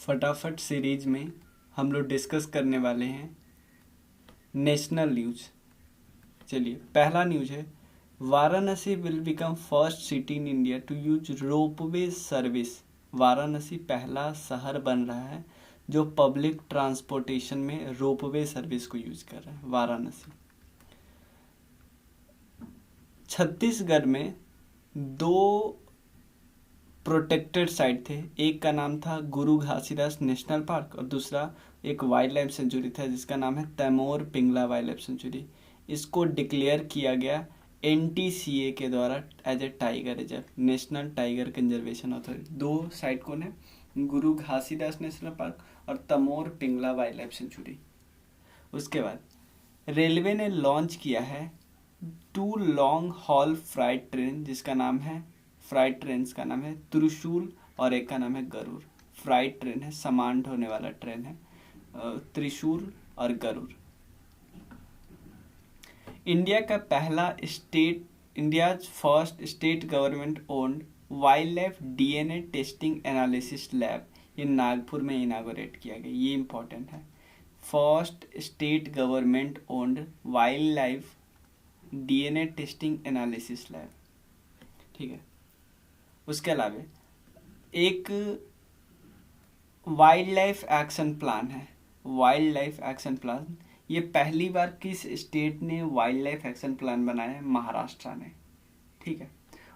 फटाफट सीरीज में हम लोग डिस्कस करने वाले हैं नेशनल न्यूज। चलिए, पहला न्यूज है Varanasi will become first city in India to use ropeway service. Varanasi पहला शहर बन रहा है जो पब्लिक ट्रांसपोर्टेशन में रोपवे सर्विस को यूज कर रहा है। वाराणसी। छत्तीसगढ़ में दो प्रोटेक्टेड साइट थे, एक का नाम था गुरु घासीदास नेशनल पार्क और दूसरा एक वाइल्ड लाइफ सेंचुरी था जिसका नाम है Tamor Pingla wild life sanctuary. इसको डिक्लेयर किया गया एनटीसीए के द्वारा as a tiger reserve, national tiger conservation authority. दो साइट कौन है? गुरु घासीदास नेशनल पार्क और Tamor Pingla wild life sanctuary. उसके बाद रेलवे ने लॉन्च किया है 2 लॉन्ग हॉल फ्राइट ट्रेन जिसका नाम है फ्राइट ट्रेन का नाम है त्रिशूल और एक का नाम है गरुड़। फ्राइट ट्रेन है, सामान ढोने वाला ट्रेन है, त्रिशूल और Garud. India first state government owned wild life DNA testing analysis lab, ये नागपुर में इनागोरेट किया गया। ये इंपॉर्टेंट है। First state government owned wild life DNA testing analysis lab, ठीक है। उसके अलावा एक वाइल्ड लाइफ एक्शन प्लान है। वाइल्ड लाइफ एक्शन प्लान, ये पहली बार किस स्टेट ने वाइल्ड लाइफ एक्शन प्लान बनाया है? महाराष्ट्र ने, ठीक है।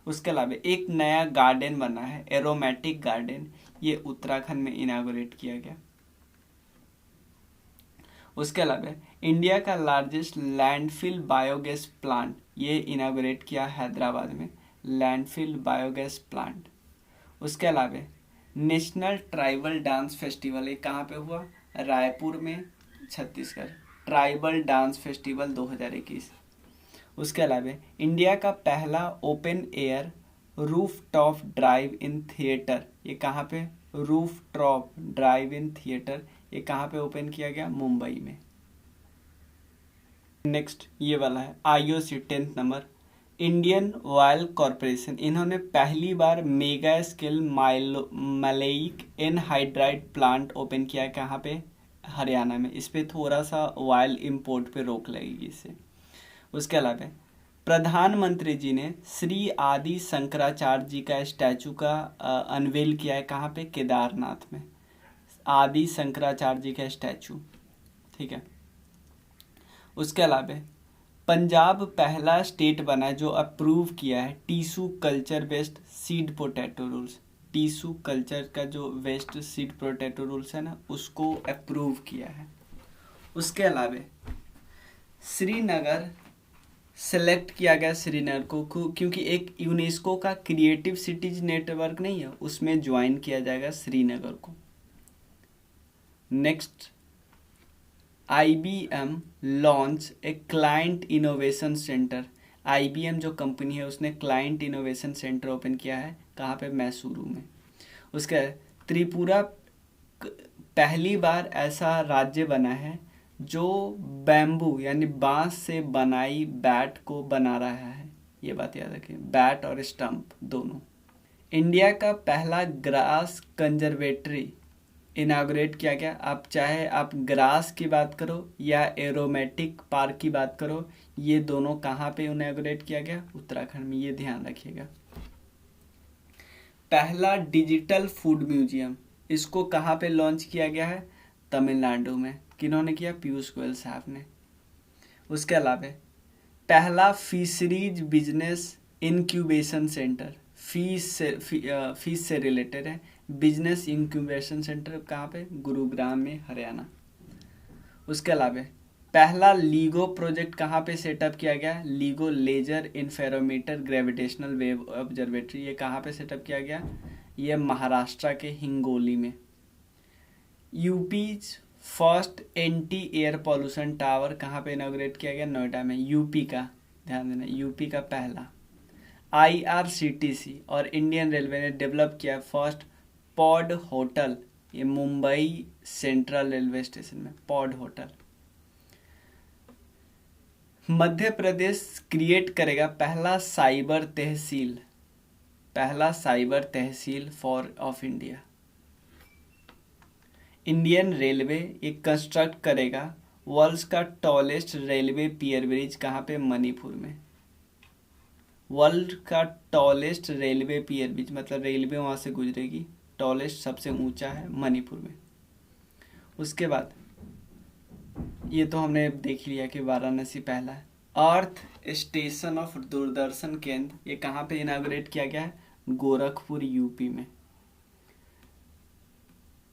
उसके अलावा एक नया गार्डन बना है, एरोमेटिक गार्डन, ये उत्तराखंड में इनागोरेट किया गया। उसके अलावा इंडिया का लार्जेस्ट लैंडफिल बायोगैस प्लांट, ये इनागोरेट किया हैदराबाद में, लैंडफिल बायोगैस प्लांट। उसके अलावा नेशनल ट्राइबल डांस फेस्टिवल, ये कहाँ पे हुआ? रायपुर में, छत्तीसगढ़, ट्राइबल डांस फेस्टिवल 2021। उसके अलावा इंडिया का पहला open air roof top drive in theatre, ये कहाँ पे? Roof top drive in theatre, ये कहाँ पे ओपन किया गया? मुंबई में। नेक्स्ट ये वाला है IOC 10th number, Indian Oil Corporation. इन्होंने पहली बार mega scale maleic anhydride plant open किया है, कहाँ पे? हरियाणा में। इस पे थोड़ा सा ऑयल इंपोर्ट पे रोक लगेगी इससे। उसके अलावा प्रधानमंत्री जी ने श्री आदि शंकराचार्य जी का स्टैचू का अनवेल किया है, कहाँ पे? केदारनाथ में, आदि शंकराचार्य जी का स्टैचू, ठीक है। उसके अलावा पंजाब पहला स्टेट बना है जो अप्रूव किया है tissue culture based seed potato rules. Tissue culture का जो वेस्ट सीड पोटैटो रूल्स है ना, उसको अप्रूव किया है। उसके अलावा श्रीनगर सेलेक्ट किया गया, श्रीनगर को क्योंकि एक यूनेस्को का क्रिएटिव सिटीज नेटवर्क नहीं है, उसमें ज्वाइन किया जाएगा श्रीनगर को। Next, IBM launch a client innovation centre. IBM जो कंपनी है उसने क्लाइंट इनोवेशन सेंटर ओपन किया है, कहाँ पे? मैसूरू में। उसका त्रिपुरा पहली बार ऐसा राज्य बना है जो बैम्बू यानी बांस से बनाई बैट को बना रहा है। ये बात याद रखें, बैट और स्टंप दोनों। इंडिया का पहला ग्रास कंजर्वेटरी इनाग्रेट किया गया। आप चाहे आप ग्रास की बात करो या एरोमेटिक पार्क की बात करो, ये दोनों कहाँ पे इनाग्रेट किया गया? उत्तराखंड में, ये ध्यान रखिएगा। पहला डिजिटल फूड म्यूजियम, इसको कहाँ पे लॉन्च किया गया है? तमिलनाडु में। किन्होंने किया? पीयूष गोयल साहब ने। उसके अलावा पहला fisheries business incubation centre, fish से रिलेटेड है, बिजनेस इंक्यूबेशन सेंटर कहाँ पे? गुरुग्राम में, हरियाणा। उसके अलावा पहला लीगो प्रोजेक्ट कहाँ पे सेटअप किया गया? LIGO laser interferometer gravitational wave observatory, ये कहाँ पे सेटअप किया गया? ये महाराष्ट्र के हिंगोली में। UP first anti air pollution tower कहाँ पे इनॉग्रेट किया गया? नोएडा में, यूपी का, ध्यान देना, यूपी का पहला। IRCTC और इंडियन रेलवे ने डेवलप किया फर्स्ट पॉड होटल, ये मुंबई सेंट्रल रेलवे स्टेशन में, pod hotel. Madhya Pradesh create करेगा पहला cyber tehsil for of India. Indian railway एक कंस्ट्रक्ट करेगा वर्ल्ड का टॉलेस्ट रेलवे पियर ब्रिज कहाँ पे? मणिपुर में। वर्ल्ड का टॉलेस्ट रेलवे पियर ब्रिज मतलब रेलवे वहाँ से गुजरेगी, टॉलेस्ट सबसे ऊंचा है मणिपुर में। उसके बाद ये तो हमने देख लिया कि वाराणसी पहला है। अर्थ स्टेशन ऑफ दूरदर्शन केंद्र ये कहाँ पे इनाग्रेट किया गया है? गोरखपुर यूपी में।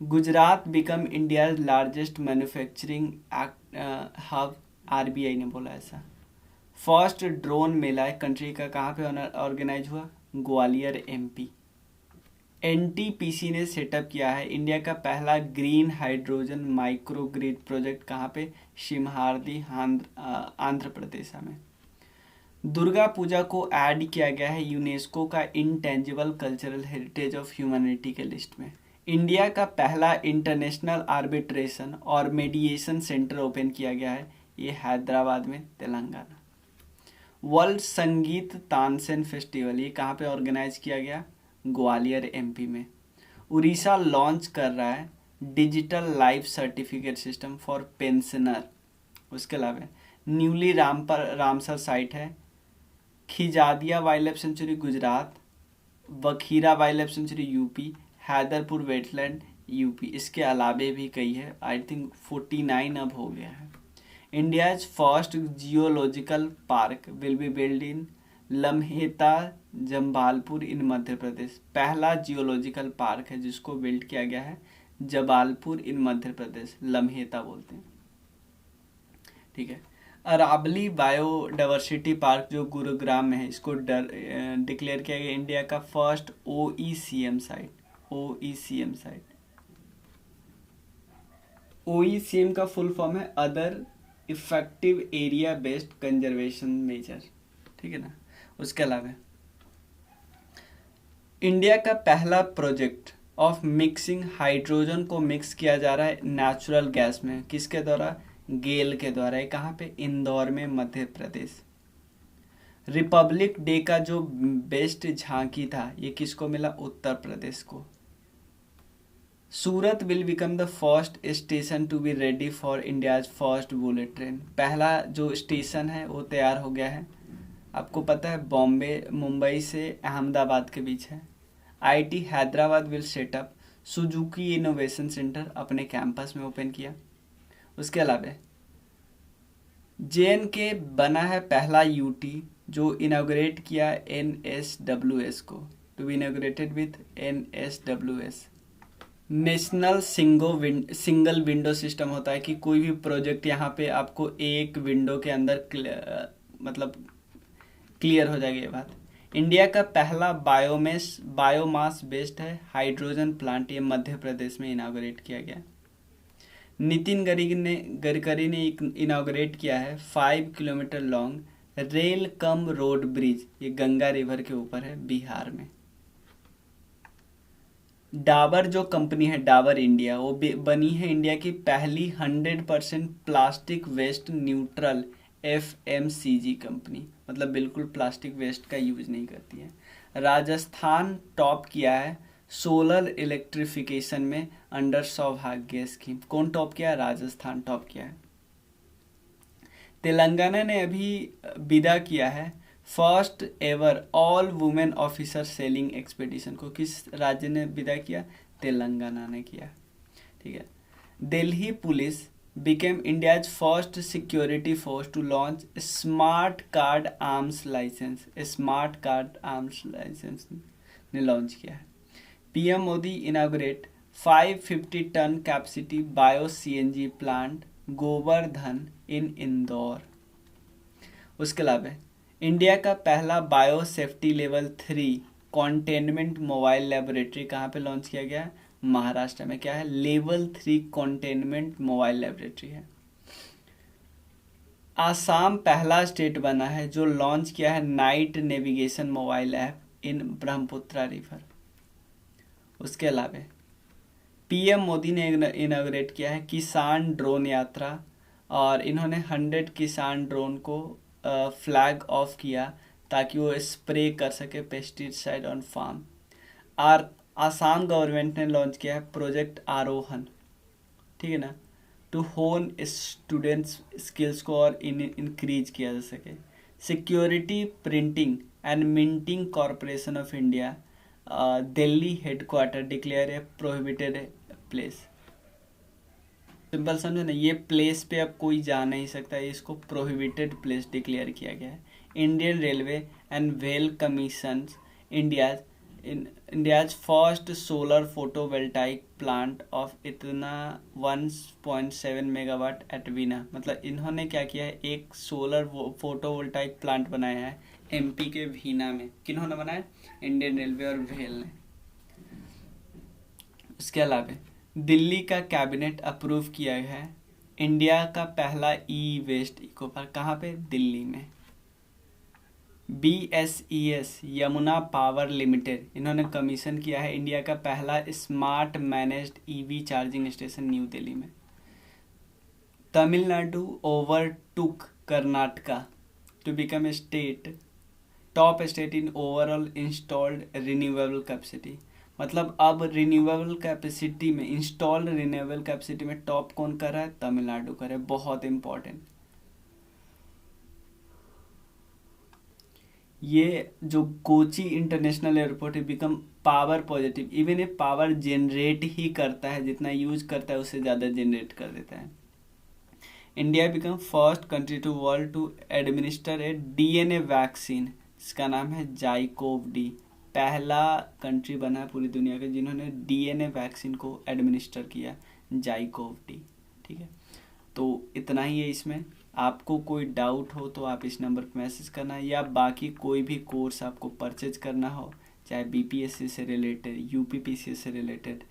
Gujarat become India largest manufacturing hub, RBI ने बोला ऐसा। फर्स्ट ड्रोन मेला कंट्री का कहाँ पे ऑर्गेनाइज हुआ? ग्वालियर एमपी। एनटीपीसी ने सेटअप किया है इंडिया का पहला green hydrogen micro grid project कहाँ पे? शिमहारदी आंध्र प्रदेश में। दुर्गा पूजा को ऐड किया गया है यूनेस्को का intangible cultural heritage of humanity के लिस्ट में। इंडिया का पहला इंटरनेशनल आर्बिट्रेशन और मेडिएशन सेंटर ओपन किया गया है, ये हैदराबाद में, तेलंगाना। वर्ल्ड संगीत तानसेन फेस्टिवल ये कहाँ पे ऑर्गेनाइज किया गया? ग्वालियर एमपी में। उड़ीसा लॉन्च कर रहा है digital life certificate system for pensioner. उसके अलावा न्यूली रामसर साइट है, Khijadia wild life sanctuary Gujarat, Bakhira wild life sanctuary UP, Haidarpur wetland UP. इसके अलावे भी कई है, आई थिंक 49 अब हो गया है। India's first geological park will be build in Lamheta Jamalpur in Madhya Pradesh. पहला जियोलॉजिकल पार्क है जिसको बिल्ड किया गया है जमालपुर इन मध्य प्रदेश, लम्हेता बोलते हैं, ठीक है। अरावली बायोडाइवर्सिटी पार्क जो गुरुग्राम में है, इसको डिक्लेयर किया गया इंडिया का first OECM site. OECM site, OECM का फुल फॉर्म है other effective area based conservation measure, ठीक है ना। उसके अलावा इंडिया का पहला प्रोजेक्ट ऑफ मिक्सिंग हाइड्रोजन को मिक्स किया जा रहा है नेचुरल गैस में, किसके द्वारा? गेल के द्वारा। ये कहाँ पे? इंदौर में, मध्य प्रदेश। रिपब्लिक डे का जो बेस्ट झांकी था ये किसको मिला? उत्तर प्रदेश को। Surat will become the first station to be ready for India's first bullet train. पहला जो स्टेशन है वो तैयार हो गया है, आपको पता है बॉम्बे मुंबई से अहमदाबाद के बीच है। IT Hyderabad will set up Suzuki innovation centre अपने कैंपस में ओपन किया। उसके अलावा जेएनके बना है पहला यूटी जो इनाग्रेट किया एनएसडब्ल्यूएस को, to be inaugurated with NSWS. National single window system होता है कि कोई भी प्रोजेक्ट यहाँ पे आपको एक विंडो के अंदर मतलब क्लियर हो जाएगी ये बात। इंडिया का पहला बायोमास बेस्ड है हाइड्रोजन प्लांट, ये मध्य प्रदेश में इनाग्रेट किया गया। नितिन गडकरी ने इनाग्रेट किया है 5 kilometre long rail cum road bridge, ये गंगा रिवर के ऊपर है, बिहार में। डाबर जो कंपनी है डाबर इंडिया, वो बनी है इंडिया की पहली 100% plastic waste neutral FMCG company, मतलब बिल्कुल प्लास्टिक वेस्ट का यूज नहीं करती है। राजस्थान टॉप किया है सोलर इलेक्ट्रिफिकेशन में अंडर सौभाग्य स्कीम। कौन टॉप किया है? राजस्थान टॉप किया है। तेलंगाना ने अभी विदा किया है first ever all women officer selling expedition को। किस राज्य ने विदा किया? तेलंगाना ने किया, ठीक है। Delhi police became India's first security force to launch smart card arms licence. Smart card arms licence ने लॉन्च किया है। PM Modi inaugurate 550 ton capacity bio CNG plant Govardhan in Indore. उसके अलावा इंडिया का पहला bio safety level 3 containment mobile laboratory कहाँ पे launch किया गया है? महाराष्ट्र में। क्या है? लेवल 3 कंटेनमेंट मोबाइल लेबोरेटरी है। आसाम पहला स्टेट बना है जो लॉन्च किया है नाइट नेविगेशन मोबाइल ऐप इन ब्रह्मपुत्रा रिवर। उसके अलावा पीएम मोदी ने इनाग्रेट किया है किसान ड्रोन यात्रा, और इन्होंने 100 किसान ड्रोन को फ्लैग ऑफ किया ताकि वो स्प्रे कर सके पेस्टिसाइड ऑन फार्म। और आसाम गवर्नमेंट ने लॉन्च किया है प्रोजेक्ट आरोहन। ठीक है ना, टू होन स्टूडेंट्स स्किल्स को और इंक्रीज किया जा सके। Security printing and minting corporation of India Delhi headquarter declare A prohibited place. Simple समझो ना, ये प्लेस पे अब कोई जा नहीं सकता, इसको प्रोहिबिटेड प्लेस डिक्लेयर किया गया है। Indian railway and well commission India's first solar photovoltaic plant of इतना 1.7 मेगावाट एट वीना। मतलब इन्होंने क्या किया है, एक सोलर फोटोवोल्टाइक प्लांट बनाया है एमपी के वीना में। किन्होंने बनाया? इंडियन रेलवे और वेल ने। इसके अलावा दिल्ली का कैबिनेट अप्रूव किया है इंडिया का पहला ई वेस्ट इको पार्क। कहाँ पे? दिल्ली में। BSES यमुना पावर लिमिटेड, इन्होंने कमीशन किया है इंडिया का पहला smart managed EV charging station new Delhi में। Tamil Nadu overtook Karnataka to become a state top state in overall installed renewable capacity. मतलब अब रिन्यूएबल कैपेसिटी में, इंस्टॉल्ड रिन्यूएबल कैपेसिटी में टॉप कौन कर रहा है? तमिलनाडु कर रहा है। बहुत इंपॉर्टेंट। ये जो कोची इंटरनेशनल एयरपोर्ट है बिकम पावर पॉजिटिव। इवन ये पावर जनरेट ही करता है, जितना यूज करता है उससे ज़्यादा जनरेट कर देता है। India become first country to world to administer a DNA vaccine, इसका नाम है जाइकोव डी। पहला कंट्री बना है पूरी दुनिया का जिन्होंने DNA वैक्सीन को एडमिनिस्टर किया, जाइकोव डी। ठीक है, तो इतना ही है इसमें। आपको कोई डाउट हो तो आप इस नंबर पर मैसेज करना, या बाकी कोई भी कोर्स आपको परचेज करना हो, चाहे BPSC से रिलेटेड, UPPCS से रिलेटेड,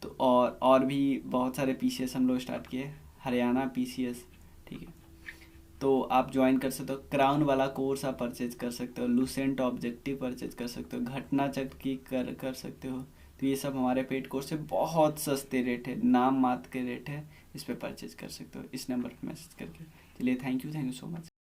तो और भी बहुत सारे PCS हम लोग स्टार्ट किए, हरियाणा PCS। ठीक है, तो आप ज्वाइन कर सकते हो। क्राउन वाला कोर्स आप परचेज कर सकते हो, लूसेंट ऑब्जेक्टिव परचेज कर सकते हो, घटना चक्र की कर सकते हो। तो ये सब हमारे पेड कोर्स है, बहुत सस्ते रेट है, नाम मात्र के रेट है, इस पे परचेज कर सकते हो इस नंबर पे मैसेज करके। चलिए, थैंक यू सो मच।